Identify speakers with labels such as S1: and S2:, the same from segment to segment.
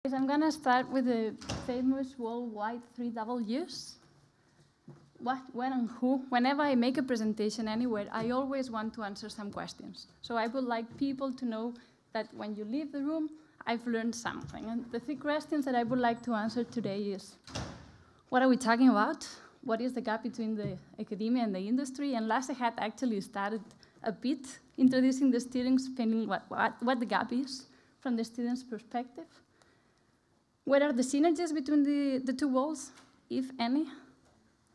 S1: I'm going to start with the famous worldwide 3 Ws. What, when, and who. Whenever I make a presentation anywhere, I always want to answer some questions. So I would like people to know that when you leave the room, I've learned something. And the 3 questions that I would like to answer today is, what are we talking about? What is the gap between the academia and the industry? And last I had actually started a bit introducing the students, explaining what the gap is from the students' perspective. What are the synergies between the 2 walls, if any?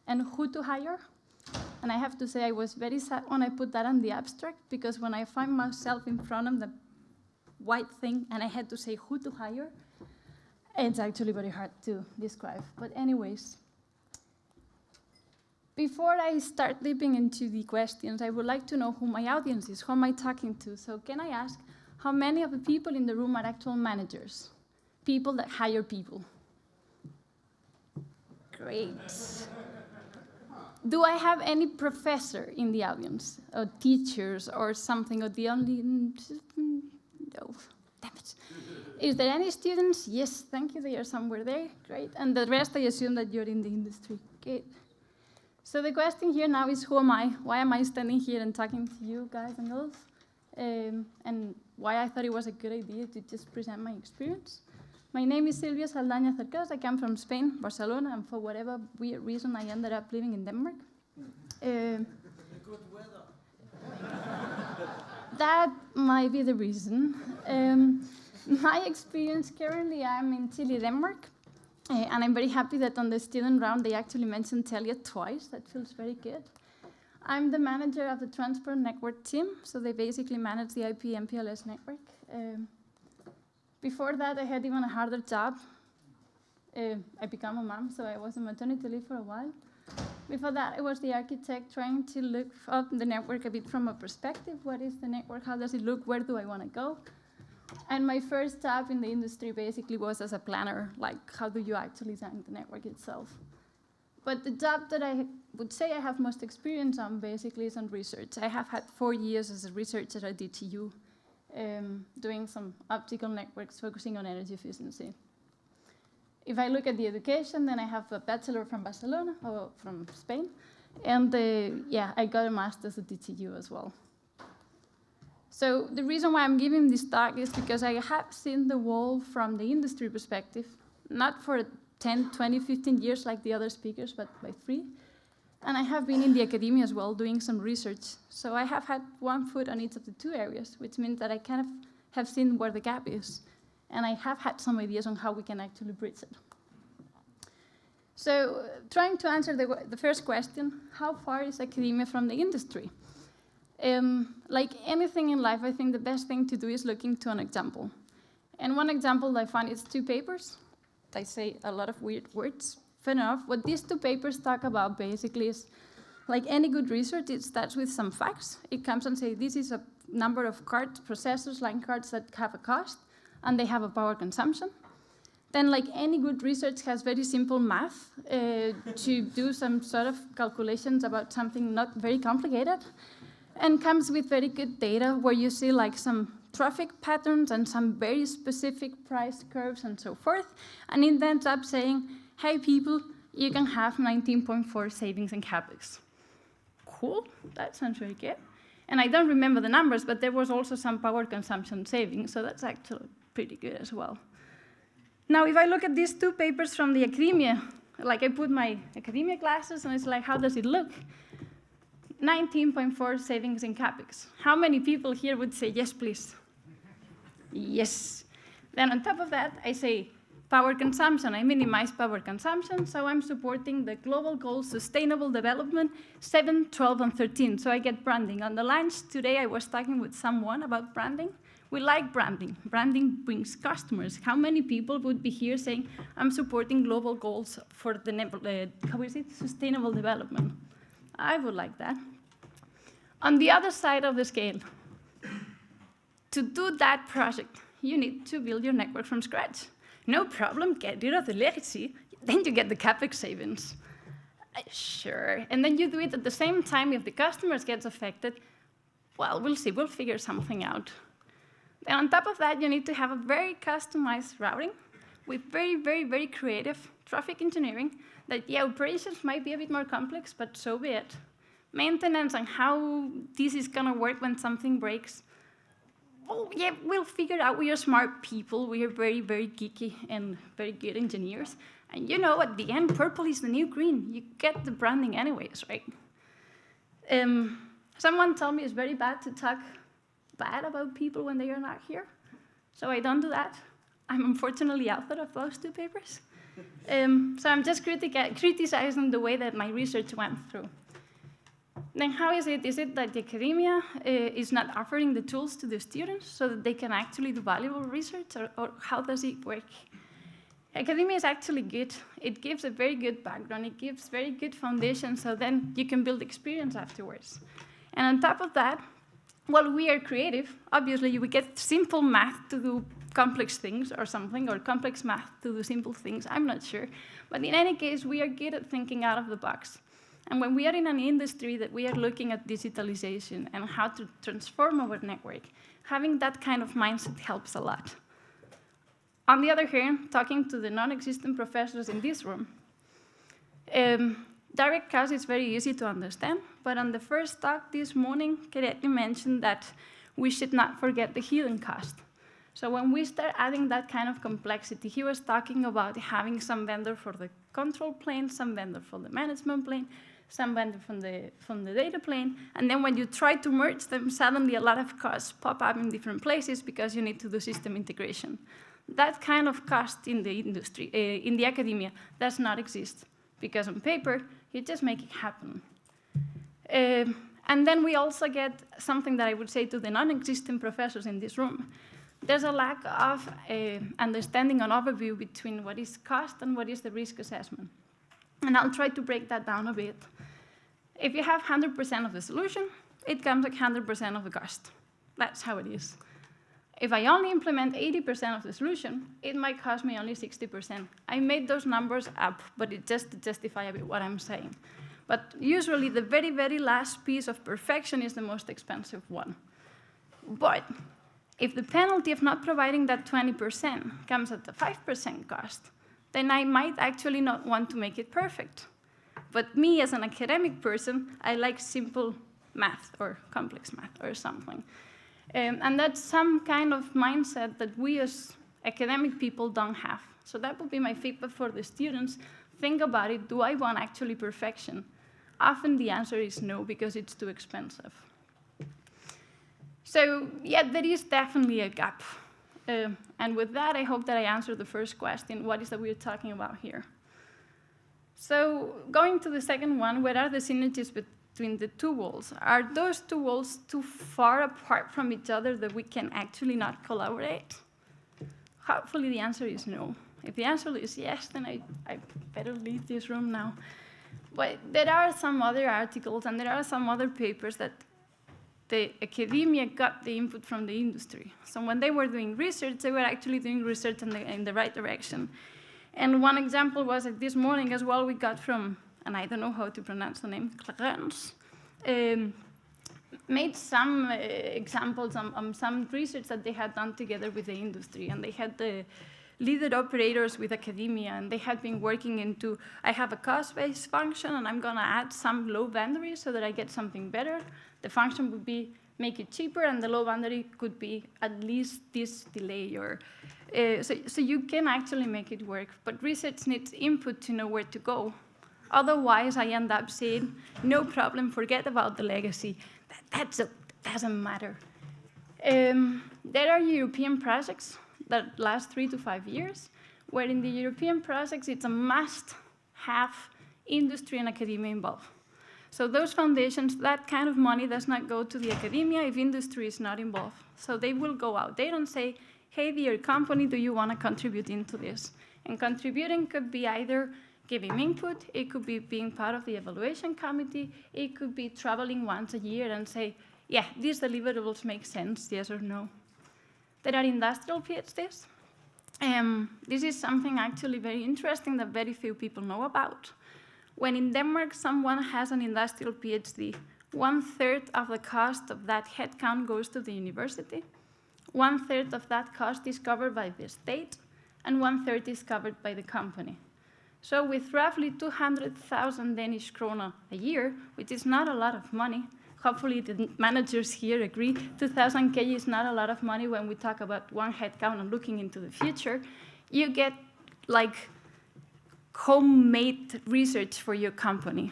S1: And who to hire? And I have to say I was very sad when I put that on the abstract, because when I find myself in front of the white thing and I had to say who to hire, it's actually very hard to describe. But anyways, before I start leaping into the questions, I would like to know who my audience is, who am I talking to? So can I ask how many of the people in the room are actual managers? People that hire people. Great. Do I have any professor in the audience, or teachers, or something, or the only, no, damn it. Is there any students? Yes, thank you, they are somewhere there, great. And the rest, I assume that you're in the industry, good. So the question here now is, who am I? Why am I standing here and talking to you guys and girls? And why I thought it was a good idea to just present my experience. My name is Silvia S. Cercos. I come from Spain, Barcelona, and for whatever weird reason, I ended up living in Denmark.
S2: Good weather.
S1: That might be the reason. My experience currently, I'm in Chile, Denmark, and I'm very happy that on the student round they actually mentioned Telia twice. That feels very good. I'm the manager of the transport network team, so they basically manage the IP MPLS network. Before that, I had even a harder job. I became a mom, so I was on maternity leave for a while. Before that, I was the architect trying to look up the network a bit from a perspective. What is the network? How does it look? Where do I want to go? And my first job in the industry basically was as a planner, like how do you actually design the network itself? But the job that I would say I have most experience on basically is on research. I have had 4 years as a researcher at DTU. Doing some optical networks focusing on energy efficiency. If I look at the education, then I have a bachelor from Barcelona, or from Spain, and yeah, I got a master's at DTU as well. So the reason why I'm giving this talk is because I have seen the wall from the industry perspective, not for 10, 20, 15 years like the other speakers, but by 3. And I have been in the academia as well, doing some research. So I have had 1 foot on each of the 2 areas, which means that I kind of have seen where the gap is. And I have had some ideas on how we can actually bridge it. So trying to answer the first question, how far is academia from the industry? Like anything in life, I think the best thing to do is look into an example. And one example I found is 2 papers. I say a lot of weird words. Fair enough. What these 2 papers talk about basically is, like any good research, it starts with some facts. It comes and says, this is a number of cards, processors, line cards that have a cost, and they have a power consumption. Then, like any good research, has very simple math to do some sort of calculations about something not very complicated, and comes with very good data where you see like some traffic patterns and some very specific price curves and so forth. And it ends up saying, hey, people, you can have 19.4 savings in CapEx. Cool, that sounds very good. And I don't remember the numbers, but there was also some power consumption savings, so that's actually pretty good as well. Now, if I look at these 2 papers from the academia, like I put my academia glasses, and it's like, how does it look? 19.4 savings in CapEx. How many people here would say, yes, please? Yes. Then on top of that, I say, power consumption, I minimize power consumption, so I'm supporting the global goals, sustainable development, 7, 12, and 13. So I get branding. On the lunch today, I was talking with someone about branding. We like branding. Branding brings customers. How many people would be here saying, I'm supporting global goals for the, sustainable development? I would like that. On the other side of the scale, to do that project, you need to build your network from scratch. No problem, get rid of the legacy, then you get the CapEx savings. Sure, and then you do it at the same time. If the customers get affected, well, we'll see, we'll figure something out. And on top of that, you need to have a very customized routing, with very, very, very creative traffic engineering that, yeah, operations might be a bit more complex, but so be it. Maintenance and how this is going to work when something breaks, well, yeah, we'll figure it out. We are smart people. We are very, very geeky and very good engineers. And you know, at the end, purple is the new green. You get the branding anyways, right? Someone told me it's very bad to talk bad about people when they are not here. So I don't do that. I'm unfortunately author of those 2 papers. So I'm just criticizing the way that my research went through. Then how is it? Is it that the academia is not offering the tools to the students so that they can actually do valuable research, or how does it work? Academia is actually good. It gives a very good background. It gives very good foundation, so then you can build experience afterwards. And on top of that, while we are creative, obviously we get simple math to do complex things or something, or complex math to do simple things, I'm not sure. But in any case, we are good at thinking out of the box. And when we are in an industry that we are looking at digitalization and how to transform our network, having that kind of mindset helps a lot. On the other hand, talking to the non-existent professors in this room, direct cost is very easy to understand, but on the first talk this morning, Kereti mentioned that we should not forget the hidden cost. So when we start adding that kind of complexity, he was talking about having some vendor for the control plane, some vendor for the management plane, some vendor from the data plane, and then when you try to merge them, suddenly a lot of costs pop up in different places because you need to do system integration. That kind of cost in the industry, in the academia, does not exist, because on paper, you just make it happen. And then we also get something that I would say to the non-existent professors in this room. There's a lack of understanding and overview between what is cost and what is the risk assessment. And I'll try to break that down a bit. If you have 100% of the solution, it comes like 100% of the cost. That's how it is. If I only implement 80% of the solution, it might cost me only 60%. I made those numbers up, but it's just to justify a bit what I'm saying. But usually, the very, very last piece of perfection is the most expensive one. But if the penalty of not providing that 20% comes at the 5% cost, then I might actually not want to make it perfect. But me, as an academic person, I like simple math or complex math or something. And that's some kind of mindset that we as academic people don't have. So that would be my feedback for the students. Think about it. Do I want actually perfection? Often the answer is no, because it's too expensive. So yeah, there is definitely a gap. And with that, I hope that I answered the first question, what is that we're talking about here? So going to the second one, what are the synergies between the 2 walls? Are those 2 walls too far apart from each other that we can actually not collaborate? Hopefully the answer is no. If the answer is yes, then I better leave this room now. But there are some other articles and there are some other papers that the academia got the input from the industry. So when they were doing research, they were actually doing research in the right direction. And one example was that this morning as well, we got from, and I don't know how to pronounce the name, Clarence, made some examples on some research that they had done together with the industry. And they had the leader operators with academia, and they had been working into, I have a cost-based function, and I'm going to add some low boundaries so that I get something better. The function would be make it cheaper, and the low boundary could be at least this delay. Or so you can actually make it work, but research needs input to know where to go. Otherwise, I end up saying, no problem, forget about the legacy. That doesn't matter. There are European projects that last 3 to 5 years, where in the European projects, it's a must-have industry and academia involved. So those foundations, that kind of money does not go to the academia if industry is not involved. So they will go out. They don't say, hey, dear company, do you want to contribute into this? And contributing could be either giving input, it could be being part of the evaluation committee, it could be traveling once a year and say, yeah, these deliverables make sense, yes or no. There are industrial PhDs. This is something actually very interesting that very few people know about. When in Denmark someone has an industrial PhD, 1/3 of the cost of that headcount goes to the university. 1/3 of that cost is covered by the state, and 1/3 is covered by the company. So with roughly 200,000 Danish kroner a year, which is not a lot of money, hopefully the managers here agree, 2,000 K is not a lot of money when we talk about one headcount and looking into the future. You get like homemade research for your company.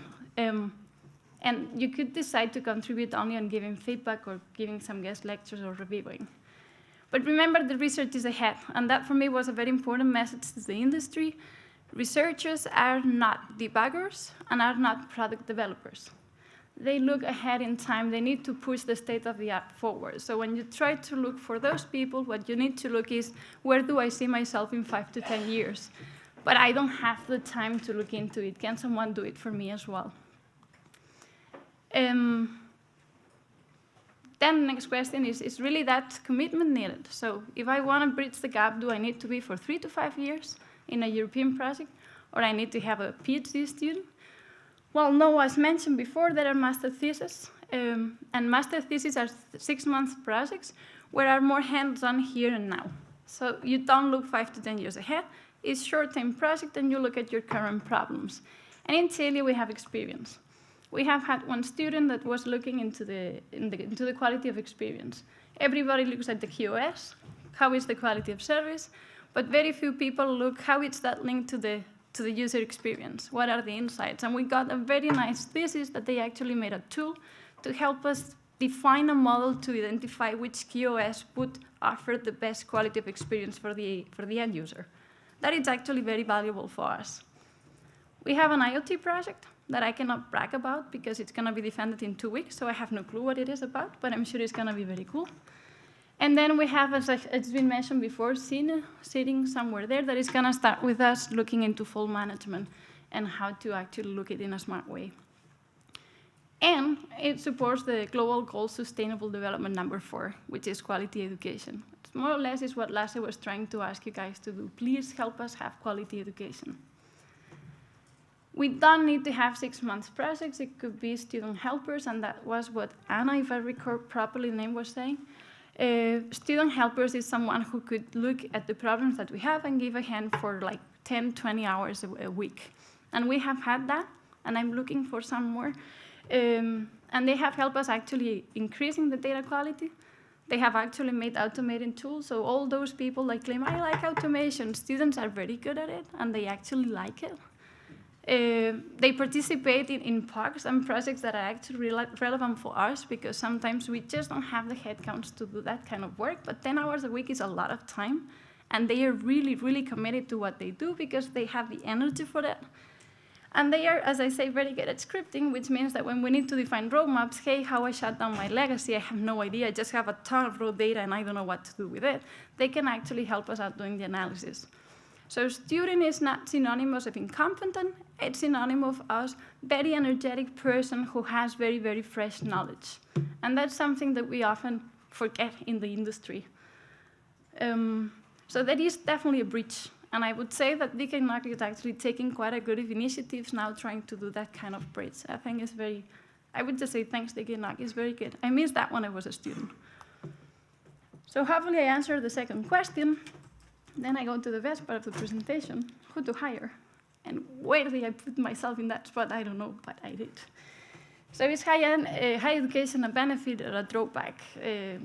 S1: And you could decide to contribute only on giving feedback or giving some guest lectures or reviewing. But remember, the research is ahead, and that for me was a very important message to the industry. Researchers are not debuggers and are not product developers. They look ahead in time. They need to push the state of the art forward. So when you try to look for those people, what you need to look is, where do I see myself in 5 to 10 years? But I don't have the time to look into it. Can someone do it for me as well? Then the next question is really that commitment needed? So if I want to bridge the gap, do I need to be for 3 to 5 years in a European project, or I need to have a PhD student? Well, no, as mentioned before, there are master theses, and master theses are 6-month projects where are more hands-on here and now. So you don't look 5 to 10 years ahead. It's short-term project, and you look at your current problems. And in Telia, we have experience. We have had one student that was looking into the quality of experience. Everybody looks at the QoS, how is the quality of service, but very few people look how is that linked to the user experience. What are the insights? And we got a very nice thesis that they actually made a tool to help us define a model to identify which QoS would offer the best quality of experience for the end user. That is actually very valuable for us. We have an IoT project that I cannot brag about because it's going to be defended in 2 weeks, so I have no clue what it is about, but I'm sure it's going to be very cool. And then we have, as it's been mentioned before, Sina sitting somewhere there that is going to start with us looking into full management and how to actually look at it in a smart way. And it supports the Global Goal Sustainable Development number 4, which is quality education. It's more or less is what Lasse was trying to ask you guys to do. Please help us have quality education. We don't need to have 6-month projects. It could be student helpers, and that was what Anna, if I recall properly, the name was saying. Student helpers is someone who could look at the problems that we have and give a hand for like 10, 20 hours a week. And we have had that, and I'm looking for some more. And they have helped us actually increasing the data quality. They have actually made automating tools, so all those people that claim, I like automation, students are very good at it, and they actually like it. They participate in POCs and projects that are actually relevant for us, because sometimes we just don't have the headcounts to do that kind of work, but 10 hours a week is a lot of time, and they are really, really committed to what they do because they have the energy for that. And they are, as I say, very good at scripting, which means that when we need to define roadmaps, hey, how I shut down my legacy, I have no idea, I just have a ton of raw data and I don't know what to do with it, they can actually help us out doing the analysis. So student is not synonymous of incompetent, it's synonymous of us, very energetic person who has very, very fresh knowledge. And that's something that we often forget in the industry. So that is definitely a bridge. And I would say that DKNOG is actually taking quite a good initiatives now trying to do that kind of bridge. I think it's very, I would just say thanks DKNOG, it's very good. I missed that when I was a student. So hopefully I answered the second question. Then I go to the best part of the presentation, who to hire. And where did I put myself in that spot? I don't know, but I did. So is high education a benefit or a drawback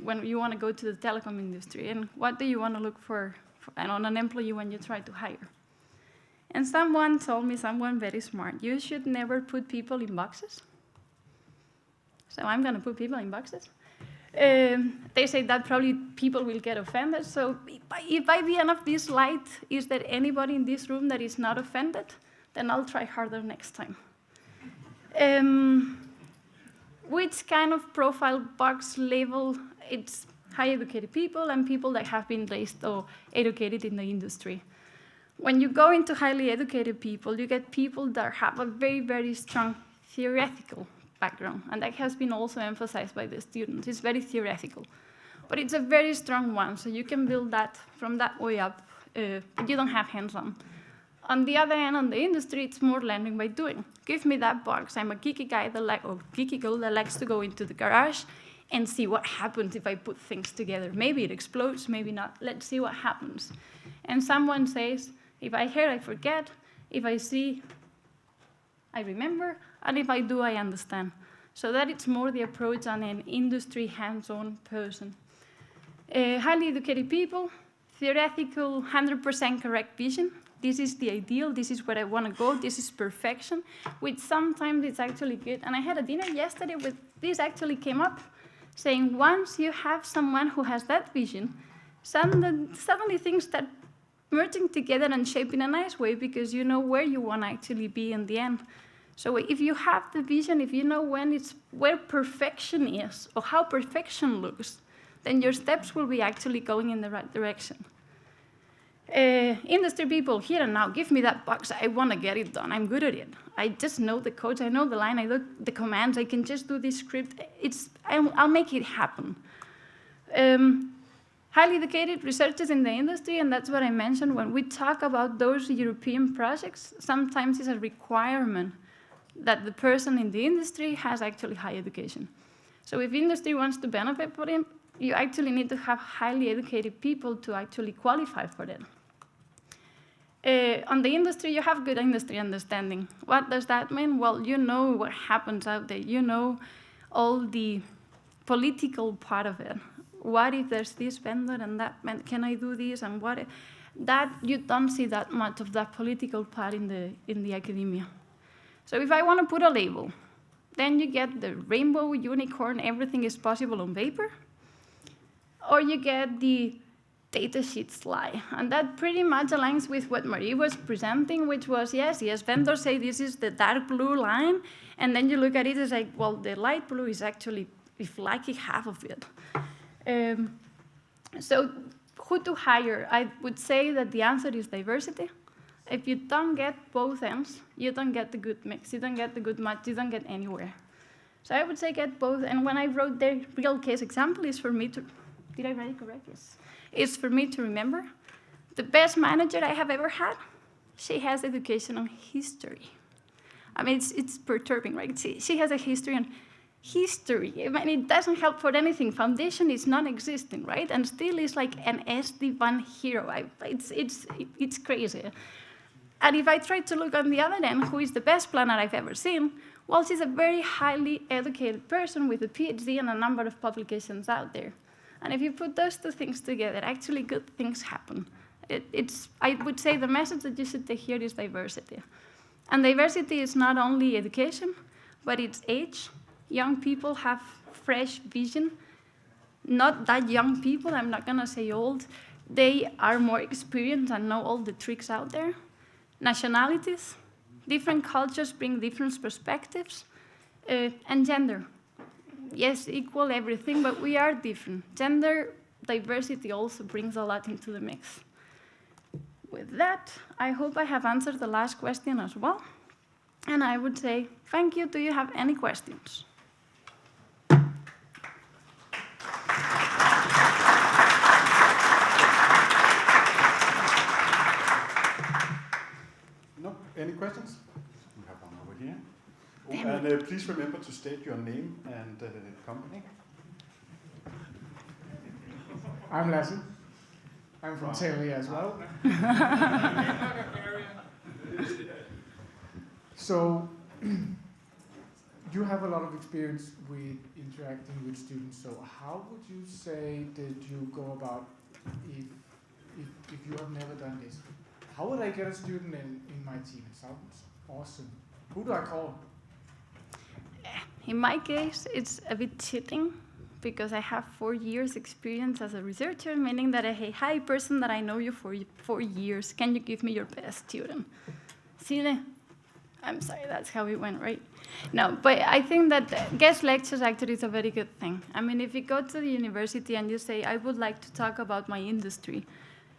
S1: when you want to go to the telecom industry? And what do you want to look for on an employee when you try to hire? And someone told me, someone very smart, you should never put people in boxes. So I'm going to put people in boxes. They say that probably people will get offended. So if by the end of this slide, is there anybody in this room that is not offended, then I'll try harder next time. Which kind of profile box label? It's high educated people and people that have been raised or educated in the industry. When you go into highly educated people, you get people that have a very, very strong theoretical background, and that has been also emphasized by the students. It's very theoretical, but it's a very strong one, so you can build that from that way up, but you don't have hands-on. On the other hand, on the industry, it's more learning by doing. Give me that box. I'm a geeky guy that geeky girl that likes to go into the garage and see what happens if I put things together. Maybe it explodes, maybe not. Let's see what happens. And someone says, if I hear, I forget. If I see, I remember. And if I do, I understand. So that it's more the approach on an industry hands-on person. Highly educated people, theoretical, 100% correct vision. This is the ideal, this is where I want to go, this is perfection, which sometimes it's actually good. And I had a dinner yesterday where this actually came up, saying once you have someone who has that vision, suddenly things start merging together and shaped in a nice way because you know where you want to actually be in the end. So if you have the vision, if you know where perfection is or how perfection looks, then your steps will be actually going in the right direction. Industry people, here and now, give me that box. I want to get it done. I'm good at it. I just know the codes. I know the line. I know the commands. I can just do this script. I'll make it happen. Highly educated researchers in the industry, and that's what I mentioned when we talk about those European projects, sometimes it's a requirement that the person in the industry has actually high education. So if industry wants to benefit from it, you actually need to have highly educated people to actually qualify for that. On the industry, you have good industry understanding. What does that mean? Well, you know what happens out there. You know all the political part of it. What if there's this vendor and that, can I do this? And what if, that you don't see that much of that political part in the academia. So if I want to put a label, then you get the rainbow, unicorn, everything is possible on paper, or you get the datasheet slide. And that pretty much aligns with what Marie was presenting, which was, yes, vendors say this is the dark blue line, and then you look at it, it's like, well, the light blue is actually, if lucky, half of it. So who to hire? I would say that the answer is diversity. If you don't get both ends, you don't get the good mix, you don't get the good match, you don't get anywhere. So I would say get both, and when I wrote the real case example is for me to, did I write it correct? Yes. It's for me to remember. The best manager I have ever had, she has education on history. I mean, it's perturbing, right? She has a history on history. I mean, it doesn't help for anything. Foundation is non-existent, right? And still is like an SD1 hero. It's crazy. And if I try to look on the other end, who is the best planner I've ever seen, well, she's a very highly educated person with a PhD and a number of publications out there. And if you put those two things together, actually good things happen. I would say the message that you should take here is diversity. And diversity is not only education, but it's age. Young people have fresh vision. Not that young people, I'm not going to say old. They are more experienced and know all the tricks out there. Nationalities, different cultures bring different perspectives. And gender. Yes, equal everything, but we are different. Gender diversity also brings a lot into the mix. With that, I hope I have answered the last question as well. And I would say, thank you. Do you have any questions?
S3: No, any questions? We have one over here. And please remember to state your name and company.
S4: I'm Lasse. I'm from Telia as well. So, you have a lot of experience with interacting with students. So, how would you say did you go about if you have never done this? How would I get a student in my team? It sounds awesome. Who do I call?
S1: In my case, it's a bit cheating because I have 4 years experience as a researcher, meaning that hi, person that I know you for 4 years, can you give me your best student? Sine, I'm sorry, that's how it went, right? No, but I think that guest lectures actually is a very good thing. I mean, if you go to the university and you say, I would like to talk about my industry,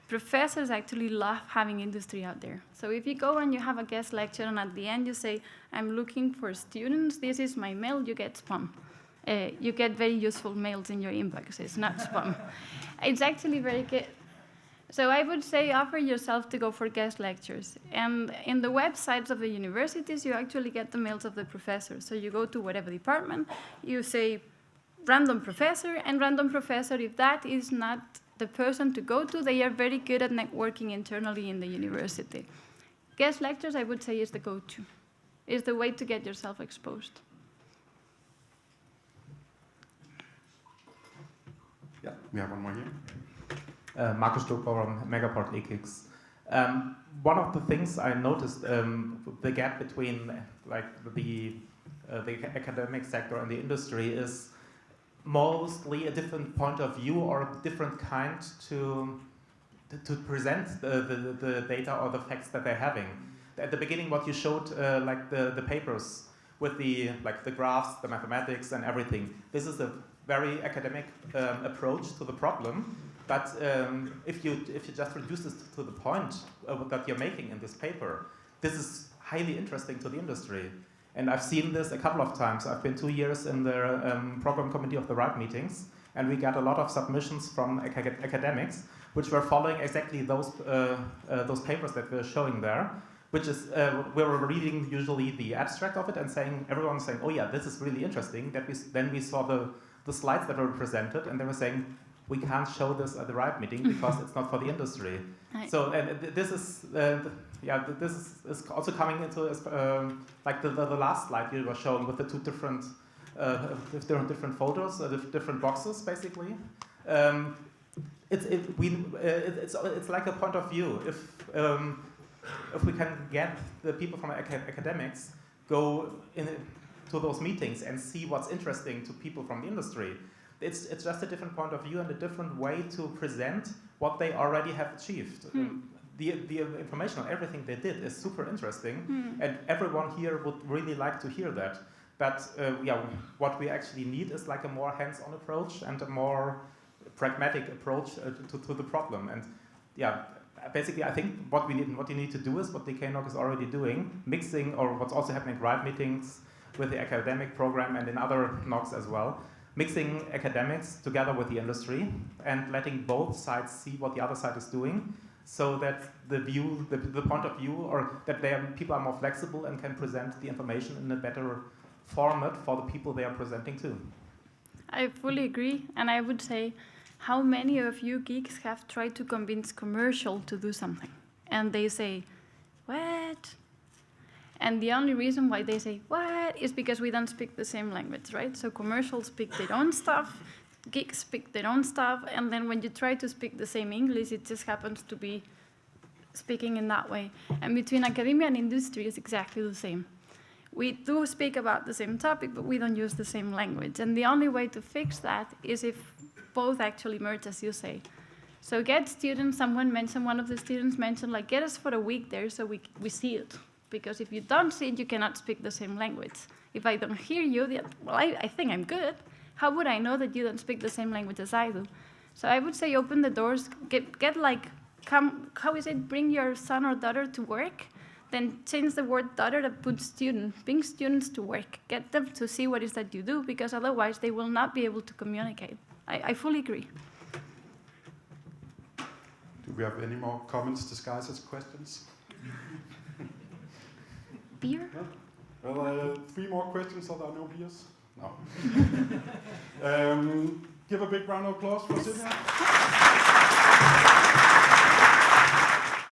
S1: professors actually love having industry out there. So if you go and you have a guest lecture and at the end you say, I'm looking for students, this is my mail, you get spam. You get very useful mails in your inbox, it's not spam. It's actually very good. So I would say offer yourself to go for guest lectures. And in the websites of the universities, you actually get the mails of the professors. So you go to whatever department, you say, random professor, and random professor, if that is not the person to go to, they are very good at networking internally in the university. Guest lectures, I would say, is the go-to, is the way to get yourself exposed.
S3: Yeah, we have one more here.
S5: Markus Stoker from Megaport EKIX. One of the things I noticed, the gap between like the academic sector and the industry is mostly a different point of view or a different kind to present the data or the facts that they're having. At the beginning, what you showed, like the papers with the graphs, the mathematics, and everything. This is a very academic approach to the problem. But if you just reduce this to the point that you're making in this paper, this is highly interesting to the industry. And I've seen this a couple of times. I've been 2 years in the program committee of the RIPE meetings, and we got a lot of submissions from academics, which were following exactly those papers that we're showing there, which is, we were reading usually the abstract of it and everyone saying, oh yeah, this is really interesting. Then we saw the slides that were presented, and they were saying, we can't show this at the RIPE meeting because it's not for the industry. Right. So this is this is also coming into like the last slide you were showing with the two different photos, different boxes basically. It's like a point of view. If we can get the people from academics go to those meetings and see what's interesting to people from the industry. It's just a different point of view and a different way to present what they already have achieved. The information on everything they did is super interesting, and everyone here would really like to hear that. But what we actually need is like a more hands-on approach and a more pragmatic approach to the problem. And basically, I think what you need to do is what DKNOG is already doing, mixing, or what's also happening at RIPE meetings with the academic program and in other NOGs as well. Mixing academics together with the industry and letting both sides see what the other side is doing, so that the point of view, or that people are more flexible and can present the information in a better format for the people they are presenting to.
S1: I fully agree, and I would say, how many of you geeks have tried to convince commercial to do something? And they say, what? And the only reason why they say, what, is because we don't speak the same language, right? So commercials speak their own stuff, geeks speak their own stuff, and then when you try to speak the same English, it just happens to be speaking in that way. And between academia and industry is exactly the same. We do speak about the same topic, but we don't use the same language. And the only way to fix that is if both actually merge, as you say. So get students, one of the students mentioned, like, get us for a week there so we see it. Because if you don't see it, you cannot speak the same language. If I don't hear you, well, I think I'm good. How would I know that you don't speak the same language as I do? So I would say open the doors, bring your son or daughter to work, then change the word daughter to put student, bring students to work, get them to see what it is that you do, because otherwise they will not be able to communicate. I fully agree.
S3: Do we have any more comments disguised as questions?
S1: Beer?
S3: No? Well, 3 more questions, so there are no beers? No. Give a big round of applause for Silvia.